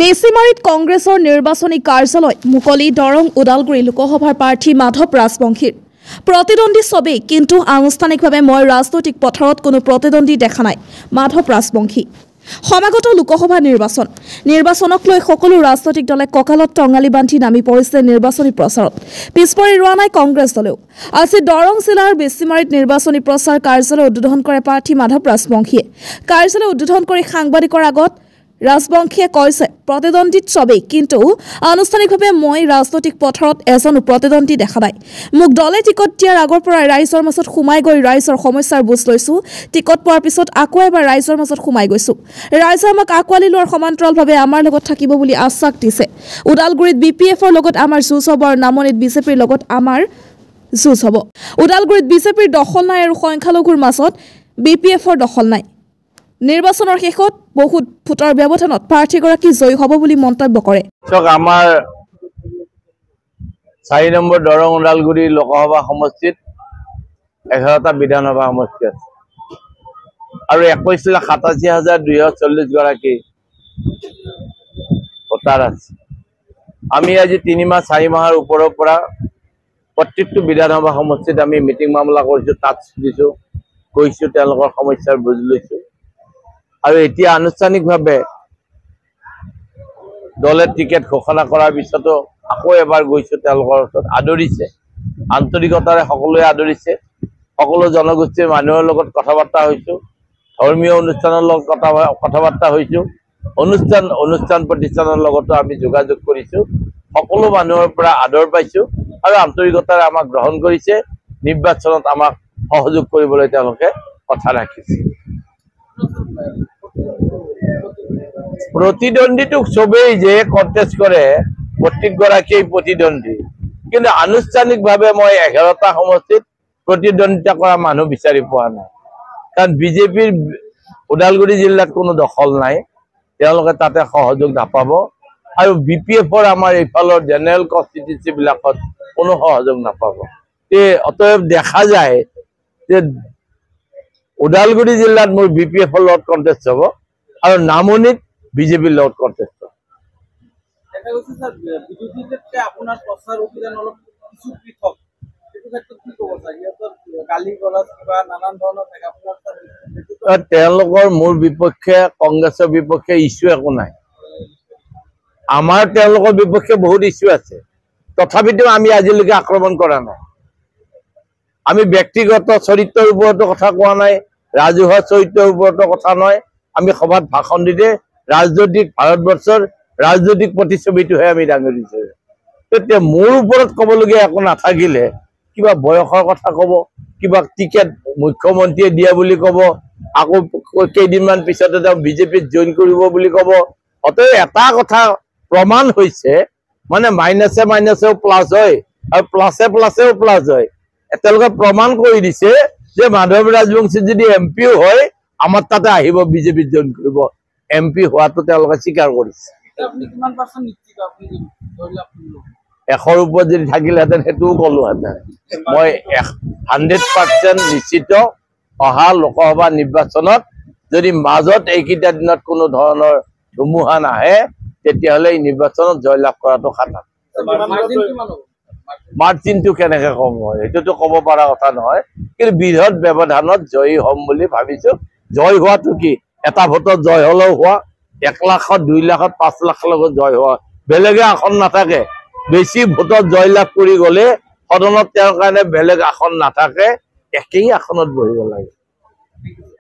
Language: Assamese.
বেছিমাৰীত কংগ্ৰেছৰ নিৰ্বাচনী কাৰ্যালয় মুকলি দৰং ওদালগুৰি লোকসভাৰ প্ৰাৰ্থী মাধৱ ৰাজবংশীৰ প্ৰতিদ্বন্দ্বী ছবি কিন্তু আনুষ্ঠানিকভাৱে মই ৰাজনৈতিক পথাৰত কোনো প্ৰতিদ্বন্দ্বী দেখা নাই মাধৱ ৰাজবংশী সমাগত লোকসভা নিৰ্বাচনক লৈ সকলো ৰাজনৈতিক দলে ককালত টঙালি বান্ধি নামি পৰিছে নিৰ্বাচনী প্ৰচাৰত পিছপৰি ৰোৱা নাই কংগ্ৰেছ দলেও আজি দৰং জিলাৰ বেছিমাৰীত নিৰ্বাচনী প্ৰচাৰ কাৰ্যালয় উদ্বোধন কৰে প্ৰাৰ্থী মাধৱ ৰাজবংশীয়ে কাৰ্যালয় উদ্বোধন কৰি সাংবাদিকৰ আগত ৰাজবংশীয়ে কৈছে প্ৰতিদ্বন্দ্বীত ছবেই কিন্তু আনুষ্ঠানিকভাৱে মই ৰাজনৈতিক পথাৰত এজনো প্ৰতিদ্বন্দ্বী দেখা নাই মোক দলে টিকট দিয়াৰ আগৰ পৰা ৰাইজৰ মাজত সোমাই গৈ ৰাইজৰ সমস্যাৰ বুজ লৈছো টিকট পোৱাৰ পিছত আকৌ এবাৰ ৰাইজৰ মাজত সোমাই গৈছো ৰাইজে আমাক আকোৱালি লোৱাৰ সমান্তৰালভাৱে আমাৰ লগত থাকিব বুলি আশ্বাস দিছে ওদালগুৰিত বিপিএফৰ লগত আমাৰ যুঁজ হ'ব আৰু নামনিত বিজেপিৰ লগত আমাৰ যুঁজ হ'ব ওদালগুৰিত বিজেপিৰ দখল নাই আৰু সংখ্যালঘুৰ মাজত বিপিএফৰ দখল নাই নিৰ্বাচনৰ শেষত বহুত ভোটৰ ব্যৱধানত প্ৰাৰ্থীগৰাকী জয়ী হ'ব বুলি মন্তব্য কৰে আমাৰ 4 নম্বৰ দৰং ওদালগুৰি লোকসভা সমষ্টিত 11টা বিধানসভা সমষ্টি আছে আৰু 21,87,240 গৰাকী ভোটাৰ আছে আমি আজি 3 মাহ 4 মাহৰ ওপৰৰ পৰা প্ৰত্যেকটো বিধানসভা সমষ্টিত আমি মিটিং মামলা কৰিছো তাত দিছো কৈছো তেওঁলোকৰ সমস্যাৰ বুজ লৈছো আৰু এতিয়া আনুষ্ঠানিকভাৱে দলে টিকেট ঘোষণা কৰাৰ পিছতো আকৌ এবাৰ গৈছো তেওঁলোকৰ ওচৰত আদৰিছে আন্তৰিকতাৰে সকলোৱে আদৰিছে সকলো জনগোষ্ঠীৰ মানুহৰ লগত কথা বাৰ্তা হৈছো ধৰ্মীয় অনুষ্ঠানৰ লগত কথা বাৰ্তা হৈছো অনুষ্ঠান প্ৰতিষ্ঠানৰ লগতো আমি যোগাযোগ কৰিছো সকলো মানুহৰ পৰা আদৰ পাইছো আৰু আন্তৰিকতাৰে আমাক গ্ৰহণ কৰিছে নিৰ্বাচনত আমাক সহযোগ কৰিবলৈ তেওঁলোকে কথা ৰাখিছে প্ৰতিদ্বন্দ্বীটোক সবেই যে কন্টেস্ট কৰে প্ৰত্যেকগৰাকীয়ে প্ৰতিদ্বন্দ্বী কিন্তু আনুষ্ঠানিকভাৱে মই 11টা সমষ্টিত প্ৰতিদ্বন্দ্বিতা কৰা মানুহ বিচাৰি পোৱা নাই কাৰণ বিজেপিৰ ওদালগুৰি জিলাত কোনো দখল নাই তেওঁলোকে তাতে সহযোগ নাপাব আৰু বিপিএফৰ আমাৰ এইফালৰ জেনেৰেল কনষ্টিটিউন্সি বিলাকত কোনো সহযোগ নাপাব অতএব দেখা যায় যে ওদালগুৰি জিলাত মোৰ বিপিএফৰ লগত কন্টেস্ট হ'ব আৰু নামনিত বিজেপিৰ লগত কন্টেস্ট হ'ব তেওঁলোকৰ মোৰ বিপক্ষে কংগ্ৰেছৰ বিপক্ষে ইস্যু একো নাই আমাৰ তেওঁলোকৰ বিপক্ষে বহুত ইস্যু আছে তথাপিতো আমি আজিলৈকে আক্ৰমণ কৰা নাই আমি ব্যক্তিগত চৰিত্ৰৰ ওপৰতো কথা কোৱা নাই ৰাজহুৱা চৰিত্ৰৰ ওপৰতো কথা নহয় আমি সভাত ভাষণ দিলে ৰাজনৈতিক ভাৰতবৰ্ষৰ ৰাজনৈতিক প্ৰতিচ্ছবিটোহে আমি দাঙি দিছো তেতিয়া মোৰ ওপৰত ক'বলগীয়া একো নাথাকিলে কিবা বয়সৰ কথা ক'ব কিবা টিকেট মুখ্যমন্ত্ৰীয়ে দিয়া বুলি ক'ব আকৌ কেইদিনমান পিছতে তেওঁ বিজেপিত জইন কৰিব বুলি ক'ব অতএব এটা কথা প্ৰমাণ হৈছে মানে মাইনাছেও প্লাছ হয় আৰু প্লাছেও প্লাছ হয় তেওঁলোকে প্ৰমাণ কৰি দিছে যে মাধৱ ৰাজবংশী যদি এমপিও হয় আমাৰ তাতে আহিব বিজেপিত জইন কৰিব এমপি হোৱাটো তেওঁলোকে স্বীকাৰ কৰিছে 100ৰ ওপৰত যদি থাকিলেহেঁতেন সেইটোও ক'লোহেঁতেন মই 100% নিশ্চিত অহা লোকসভা নিৰ্বাচনত যদি মাজত এইকেইটা দিনত কোনো ধৰণৰ ধুমুহা নাহে তেতিয়াহ'লে এই নিৰ্বাচনত জয়লাভ কৰাটো সাধাৰণ মাৰ্জিনটো কেনেকে কম হয় সেইটোতো ক'ব পৰা কথা নহয় কিন্তু বৃহৎ ব্যৱধানত জয়ী হ'ম বুলি ভাবিছো জয় হোৱাটো কি এটা ভোটত জয় হ'লেও হোৱা 1 লাখত 2 লাখত 5 লাখৰ লগত জয় হোৱা বেলেগে আসন নাথাকে বেছি ভোটত জয়লাভ কৰি গ'লে সদনত তেওঁৰ কাৰণে বেলেগ আসন নাথাকে একেই আসনত বহিব লাগে